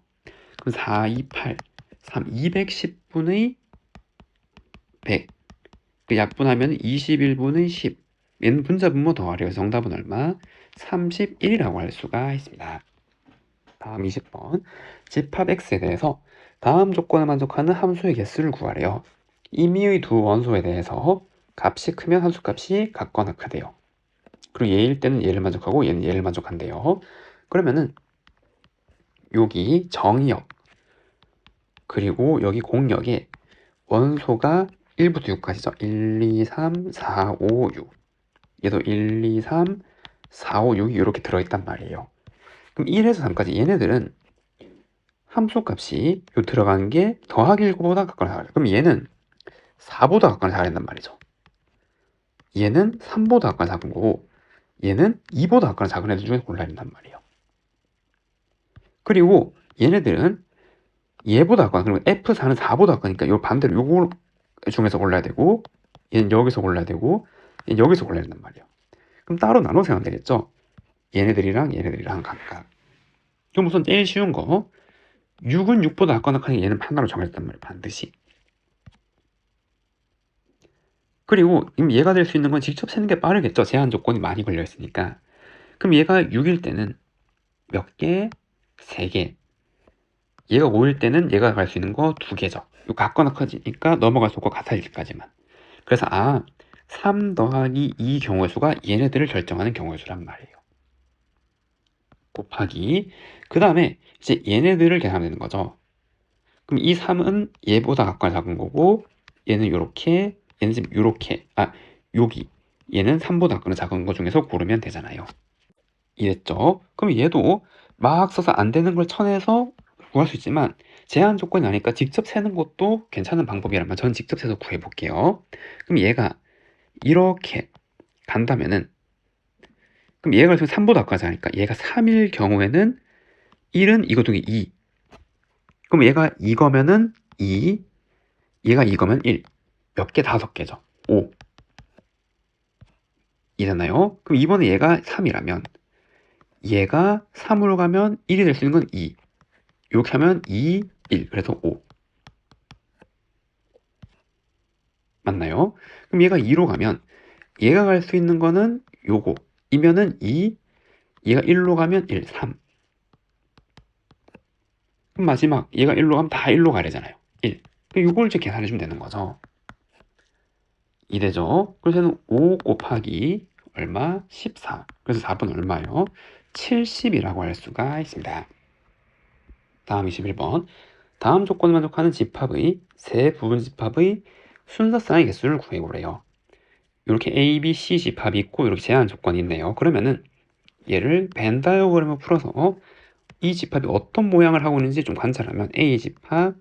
A: 그럼 4, 2, 8, 3, 210분의 100. 그 약분하면 21분의 10. 얘는 분자 분모 더하래요. 정답은 얼마? 31이라고 할 수가 있습니다. 다음 20번. 집합 x에 대해서 다음 조건을 만족하는 함수의 개수를 구하래요. 임의의 두 원소에 대해서 값이 크면 함수값이 같거나 크대요. 그리고 얘일 때는 얘를 만족하고 얘는 얘를 만족한대요. 그러면은 여기 정의역 그리고 여기 공역에 원소가 1부터 6까지죠. 1, 2, 3, 4, 5, 6. 얘도 1, 2, 3, 4, 5, 6이 이렇게 들어있단 말이에요. 그럼 1에서 3까지 얘네들은 함수값이 요 들어가는 게 더하기 1보다 같거나 다르다. 그럼 얘는 4보다 같거나 다른단 말이죠. 얘는 3보다 같거나 작은 거고 얘는 2보다 같거나 작은 애들 중에서 골라야 된단 말이에요. 그리고 얘네들은 얘보다 같거나, 그리고 F4는 4보다 같거니까 요 반대로 요거 중에서 골라야 되고 얘는 여기서 골라야 되고 얘는 여기서 골라야 된단 말이에요. 그럼 따로 나눠서 하면 되겠죠. 얘네들이랑 각각. 그럼 우선 제일 쉬운 거 6은 6보다 같거나 하니 얘는 하나로 정해졌단 말이에요. 반드시. 그리고 얘가 될 수 있는 건 직접 세는 게 빠르겠죠. 제한 조건이 많이 걸려 있으니까. 그럼 얘가 6일 때는 몇 개? 3개. 얘가 5일 때는 얘가 갈 수 있는 거 2개죠. 이거 같거나 커지니까 넘어갈 수 없고 같아질까지만. 그래서 3 더하기 2 경우의 수가 얘네들을 결정하는 경우의 수란 말이에요. 곱하기. 그 다음에 이제 얘네들을 계산하면 되는 거죠. 그럼 이 3은 얘보다 같거나 작은 거고 얘는 요렇게, 얘는 지금 요렇게, 여기 얘는 3보다 같거나 작은 거 중에서 고르면 되잖아요. 이랬죠. 그럼 얘도 막 써서 안 되는 걸 쳐내서 구할 수 있지만 제한 조건이 아니니까 직접 세는 것도 괜찮은 방법이라면 전 직접 세서 구해 볼게요. 그럼 얘가 이렇게 간다면은, 그럼 얘가 지금 3보다 아까지 하니까 얘가 3일 경우에는 1은 이거 중에 2. 그럼 얘가 이거면은 2, 얘가 이거면 1. 몇 개? 5개죠. 5. 이잖아요. 그럼 이번에 얘가 3이라면 얘가 3으로 가면 1이 될 수 있는 건 2. 이렇게 하면 2, 1. 그래서 5. 맞나요? 그럼 얘가 2로 가면 얘가 갈 수 있는 거는 요거. 이면은 2, 얘가 1로 가면 1, 3. 그럼 마지막 얘가 1로 가면 다 1로 가래잖아요. 1. 그럼 요걸 이제 계산해 주면 되는 거죠. 이되죠. 그래서 얘는 5 곱하기 얼마? 14. 그래서 4번 얼마예요? 70이라고 할 수가 있습니다. 다음 21번. 다음 조건을 만족하는 집합의 세 부분 집합의 순서쌍의 개수를 구해보래요. 이렇게 A, B, C 집합이 있고 이렇게 제한 조건이 있네요. 그러면은 얘를 벤 다이어그램을 풀어서 이 집합이 어떤 모양을 하고 있는지 좀 관찰하면 A 집합,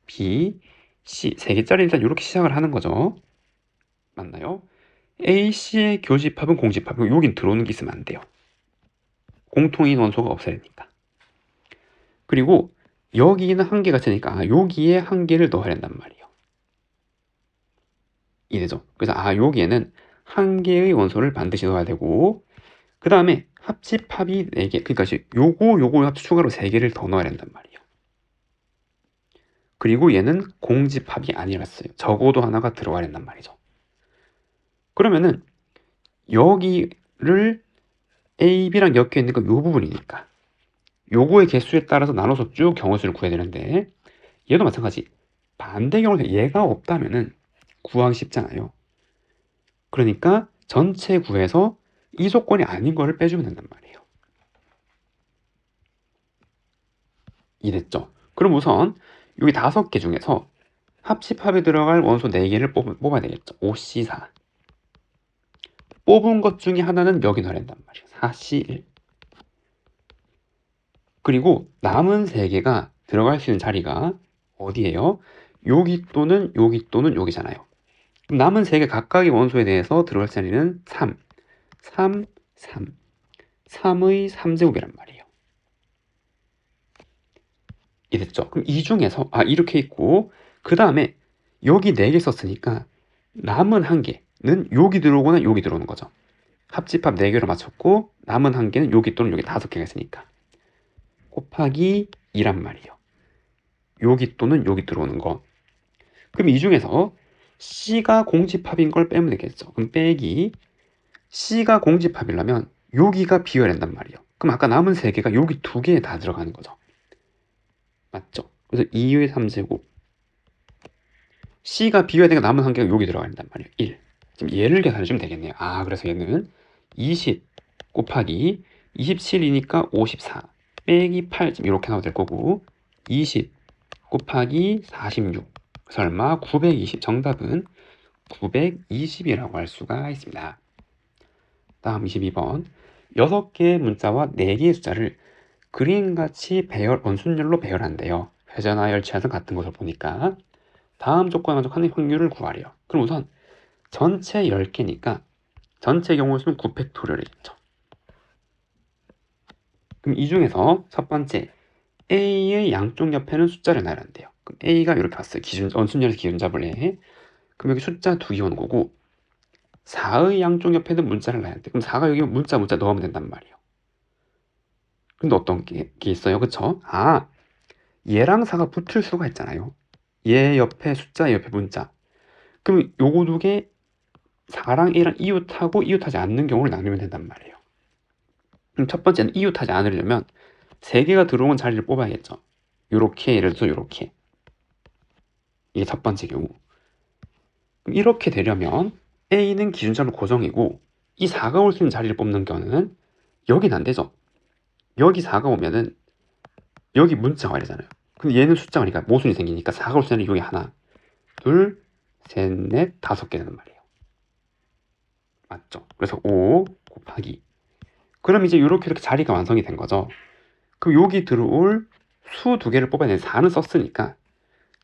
A: B, C 세 개짜리 일단 이렇게 시작을 하는 거죠. 맞나요? A, C의 교집합은 공집합. 여긴 들어오는 게 있으면 안 돼요. 공통인 원소가 없어야 되니까. 그리고 여기는 한 개가 있으니까 여기에 한 개를 넣어야 된단 말이에요. 이래죠. 그래서 여기에는 한 개의 원소를 반드시 넣어야 되고 그 다음에 합집합이 4개, 그러니까 요거 합 추가로 3개를 더 넣어야 된단 말이에요. 그리고 얘는 공집합이 아니랐어요. 적어도 하나가 들어가야 된단 말이죠. 그러면은 여기를 A, B랑 엮여 있는 건 요 부분이니까 요거의 개수에 따라서 나눠서 쭉 경우수를 구해야 되는데, 얘도 마찬가지. 반대 경우에 얘가 없다면은 구하기 쉽잖아요. 그러니까 전체 구해서 이 조건이 아닌 거를 빼주면 된단 말이에요. 이해됐죠? 그럼 우선 여기 5개 중에서 합집합에 들어갈 원소 4개를 뽑아야 되겠죠. 5C4. 뽑은 것 중에 하나는 여기 넣어야 된단 말이에요. 4C1. 그리고 남은 3개가 들어갈 수 있는 자리가 어디예요? 여기 또는 여기 또는 여기잖아요. 그럼 남은 3개 각각의 원소에 대해서 들어갈 자리는 3, 3, 3, 3의 3제곱이란 말이에요. 이해됐죠? 그럼 이 중에서 이렇게 있고, 그 다음에 여기 4개 썼으니까 남은 1개는 여기 들어오거나 여기 들어오는 거죠. 합집합 4개로 맞췄고 남은 1개는 여기 또는 여기 5개가 있으니까 곱하기 2란 말이에요. 여기 또는 여기 들어오는 거. 그럼 이 중에서 C가 공집합인 걸 빼면 되겠죠. 그럼 빼기 C가 공집합이라면 여기가 비워야 된단 말이에요. 그럼 아까 남은 3개가 여기 2개에 다 들어가는 거죠. 맞죠? 그래서 2의 3제곱 C가 비워야 되니까 남은 1개가 여기 들어가야 된단 말이에요. 1. 지금 얘를 계산해 주면 되겠네요. 그래서 얘는 20 곱하기 27이니까 54 빼기 8 지금 이렇게 나와도 될 거고, 20 곱하기 46 그래서 얼마? 920. 정답은 920이라고 할 수가 있습니다. 다음 22번. 6개의 문자와 4개의 숫자를 그림같이 원순열로 배열한대요. 회전하여 열치하선 같은 것을 보니까 다음 조건 만족하는 확률을 구하래요. 그럼 우선 전체 10개니까 전체 경우 수는 9팩토리얼이겠죠. 그럼 이 중에서 첫 번째 A의 양쪽 옆에는 숫자를 놔야한대요. 그럼 A가 이렇게 왔어요. 원순열에서 기준 잡을래. 그럼 여기 숫자 2개 오는 거고, 4의 양쪽 옆에는 문자를 놔야 돼. 그럼 4가 여기 문자 넣으면 된단 말이에요. 근데 어떤 게 있어요? 그쵸? 얘랑 4가 붙을 수가 있잖아요. 얘 옆에 숫자, 얘 옆에 문자. 그럼 요거 2개 4랑 A랑 이웃하고 이웃하지 않는 경우를 나누면 된단 말이에요. 그럼 첫 번째는 이웃하지 않으려면 3개가 들어온 자리를 뽑아야겠죠. 요렇게, 예를 들어서 요렇게. 이게 첫 번째 경우. 그럼 이렇게 되려면 A는 기준점을 고정이고 이 4가 올 수 있는 자리를 뽑는 경우는 여긴 안 되죠. 여기 4가 오면은 여기 문자가 되잖아요. 근데 얘는 숫자가 모순이 생기니까 4가 올 수 있는 여기 하나, 둘, 셋, 넷, 5개 되는 말이에요. 맞죠? 그래서 5 곱하기. 그럼 이제 이렇게 자리가 완성이 된 거죠. 그럼 여기 들어올 수 2개를 뽑아야 되는데 4는 썼으니까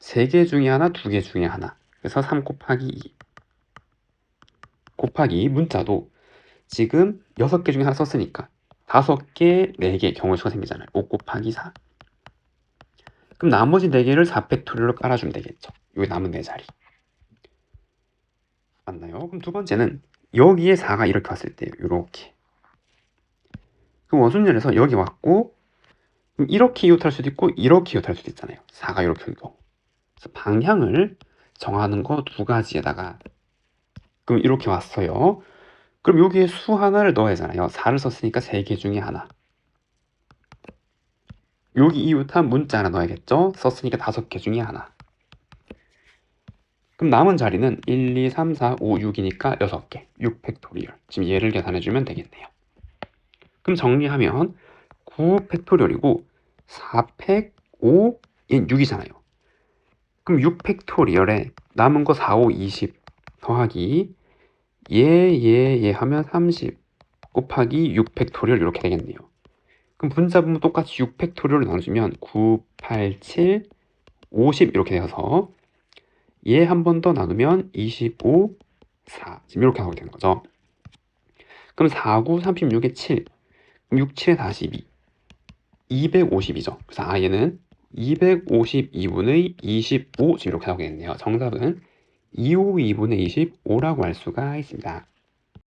A: 3개 중에 하나, 2개 중에 하나. 그래서 3 곱하기 2 곱하기 문자도 지금 6개 중에 하나 썼으니까 5개, 4개 경우의 수가 생기잖아요. 5 곱하기 4. 그럼 나머지 4개를 4팩토리얼로 깔아주면 되겠죠. 여기 남은 4자리. 맞나요? 그럼 두 번째는 여기에 4가 이렇게 왔을 때 이렇게. 그럼 원순열에서 여기 왔고, 그럼 이렇게 이웃할 수도 있고 이렇게 이웃할 수도 있잖아요. 4가 이렇게 온 경우. 그래서 방향을 정하는 거 2가지에다가, 그럼 이렇게 왔어요. 그럼 여기에 수 하나를 넣어야 하잖아요. 4를 썼으니까 3개 중에 하나. 여기 이웃한 문자 하나 넣어야겠죠. 썼으니까 5개 중에 하나. 그럼 남은 자리는 1, 2, 3, 4, 5, 6이니까 6개. 6팩토리얼. 지금 얘를 계산해주면 되겠네요. 그럼 정리하면 9팩토리얼이고 4팩 5, 얘는 6이잖아요. 그럼 6팩토리얼에 남은 거 4, 5, 20 더하기 얘 하면 30 곱하기 6팩토리얼 이렇게 되겠네요. 그럼 분자분모 똑같이 6팩토리얼로 나눠주면 9, 8, 7, 50 이렇게 되어서 얘 한 번 더 나누면 25, 4 지금 이렇게 나오게 되는 거죠. 그럼 4, 9, 36에 7 그럼 6, 7에 42 250이죠. 그래서 얘는 252분의 25 지금 이렇게 나오겠네요. 정답은 252분의 25라고 할 수가 있습니다.